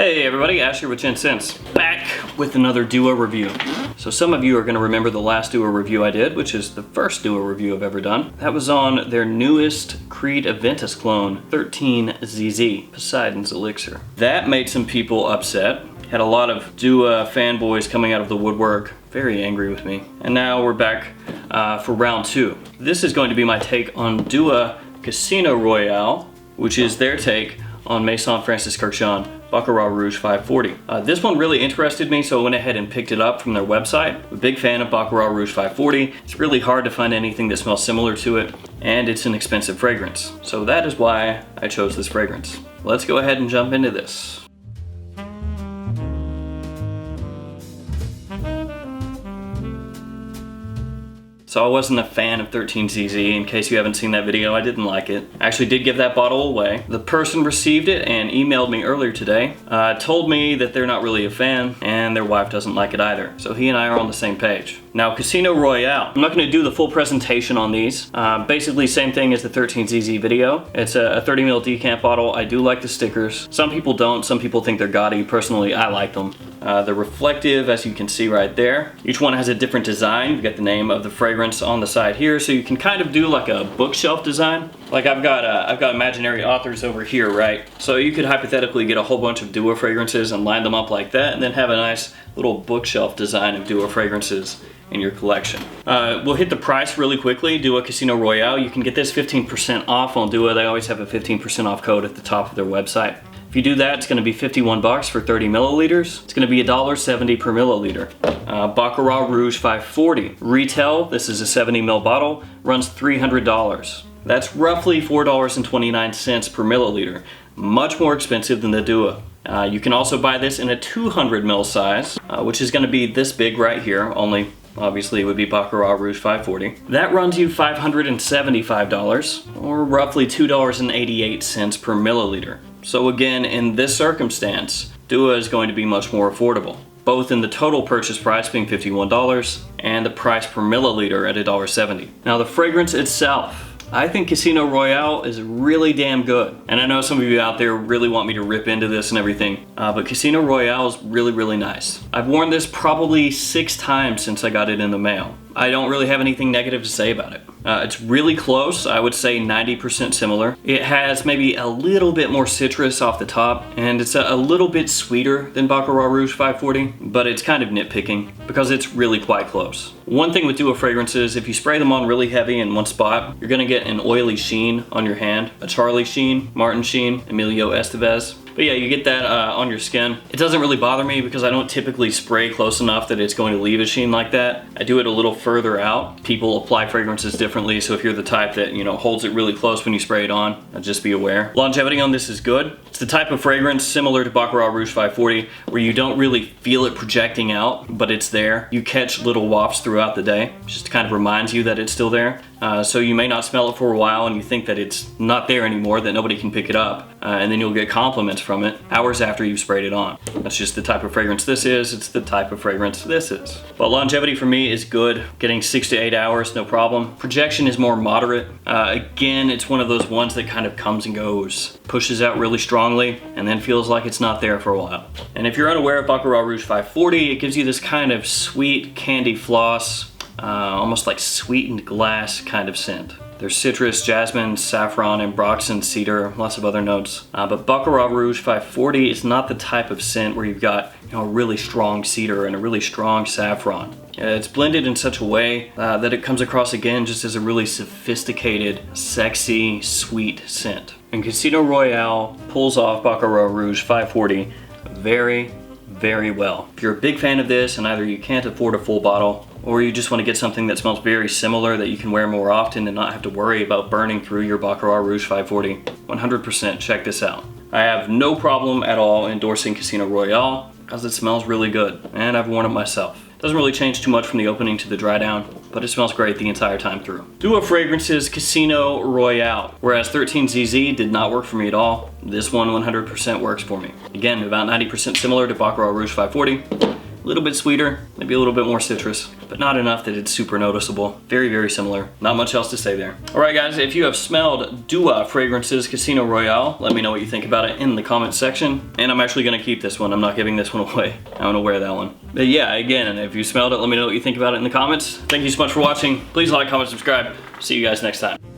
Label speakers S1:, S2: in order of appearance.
S1: Hey everybody, Ash here with GenSense. Back with another Duo review. So some of you are going to remember the last Duo review I did, which is the first Duo review I've ever done. That was on their newest Creed Aventus clone, 13ZZ, Poseidon's Elixir. That made some people upset. Had a lot of Duo fanboys coming out of the woodwork, very angry with me. And now we're back for round two. This is going to be my take on Duo Casino Royale, which is their take on Maison Francis Kurkdjian Baccarat Rouge 540. This one really interested me, so I went ahead and picked it up from their website. I'm a big fan of Baccarat Rouge 540. It's really hard to find anything that smells similar to it, and it's an expensive fragrance. So that is why I chose this fragrance. Let's go ahead and jump into this. So I wasn't a fan of 13ZZ. In case you haven't seen that video, I didn't like it. I actually did give that bottle away. The person received it and emailed me earlier today, told me that they're not really a fan and their wife doesn't like it either. So he and I are on the same page. Now Casino Royale, I'm not gonna do the full presentation on these. Basically same thing as the 13ZZ video. It's a 30 ml decant bottle. I do like the stickers. Some people don't, some people think they're gaudy. Personally, I like them. They're reflective, as you can see right there. Each one has a different design. You get the name of the fragrance on the side here, so you can kind of do like a bookshelf design. Like I've got imaginary authors over here, right? So you could hypothetically get a whole bunch of Duo fragrances and line them up like that, and then have a nice little bookshelf design of Duo fragrances in your collection. We'll hit the price really quickly. Duo Casino Royale, you can get this 15% off on Duo. They always have a 15% off code at the top of their website. If you do that, it's gonna be 51 bucks for 30 milliliters. It's gonna be $1.70 per milliliter. Baccarat Rouge 540. Retail, this is a 70 ml bottle, runs $300. That's roughly $4.29 per milliliter. Much more expensive than the Duo. You can also buy this in a 200 ml size, which is gonna be this big right here, only obviously it would be Baccarat Rouge 540. That runs you $575, or roughly $2.88 per milliliter. So again, in this circumstance, Duo is going to be much more affordable, both in the total purchase price being $51 and the price per milliliter at $1.70. Now the fragrance itself, I think Casino Royale is really damn good. And I know some of you out there really want me to rip into this and everything, but Casino Royale is really, really nice. I've worn this probably 6 times since I got it in the mail. I don't really have anything negative to say about it. It's really close, I would say 90% similar. It has maybe a little bit more citrus off the top, and it's a little bit sweeter than Baccarat Rouge 540, but it's kind of nitpicking because it's really quite close. One thing with Duo fragrances, if you spray them on really heavy in one spot, you're gonna get an oily sheen on your hand. A Charlie sheen, Martin sheen, Emilio Estevez. But yeah, you get that on your skin. It doesn't really bother me because I don't typically spray close enough that it's going to leave a sheen like that. I do it a little further out. People apply fragrances differently, so if you're the type that, you know, holds it really close when you spray it on, just be aware. Longevity on this is good. It's the type of fragrance similar to Baccarat Rouge 540 where you don't really feel it projecting out, but it's there. You catch little wafts throughout the day. It just kind of reminds you that it's still there. So you may not smell it for a while and you think that it's not there anymore, that nobody can pick it up, and then you'll get compliments from it hours after you've sprayed it on. That's just the type of fragrance this is. It's the type of fragrance this is. But longevity for me is good. Getting 6 to 8 hours, no problem. Projection is more moderate. Again, it's one of those ones that kind of comes and goes, pushes out really strongly, and then feels like it's not there for a while. And if you're unaware of Baccarat Rouge 540, it gives you this kind of sweet candy floss, almost like sweetened glass kind of scent. There's citrus, jasmine, saffron, ambroxan, cedar, lots of other notes. But Baccarat Rouge 540 is not the type of scent where you've got, you know, a really strong cedar and a really strong saffron. It's blended in such a way that it comes across again just as a really sophisticated, sexy, sweet scent. And Casino Royale pulls off Baccarat Rouge 540 very, very well. If you're a big fan of this and either you can't afford a full bottle or you just want to get something that smells very similar that you can wear more often and not have to worry about burning through your Baccarat Rouge 540, 100% check this out. I have no problem at all endorsing Casino Royale because it smells really good and I've worn it myself. Doesn't really change too much from the opening to the dry down, but it smells great the entire time through. Duo fragrances Casino Royale, whereas 13ZZ did not work for me at all. This one 100% works for me. Again, about 90% similar to Baccarat Rouge 540. A little bit sweeter, maybe a little bit more citrus, but not enough that it's super noticeable. Very, very similar. Not much else to say there. All right, guys, if you have smelled Dua Fragrances Casino Royale, let me know what you think about it in the comments section. And I'm actually gonna keep this one. I'm not giving this one away. I'm gonna wear that one. But yeah, again, if you smelled it, let me know what you think about it in the comments. Thank you so much for watching. Please like, comment, subscribe. See you guys next time.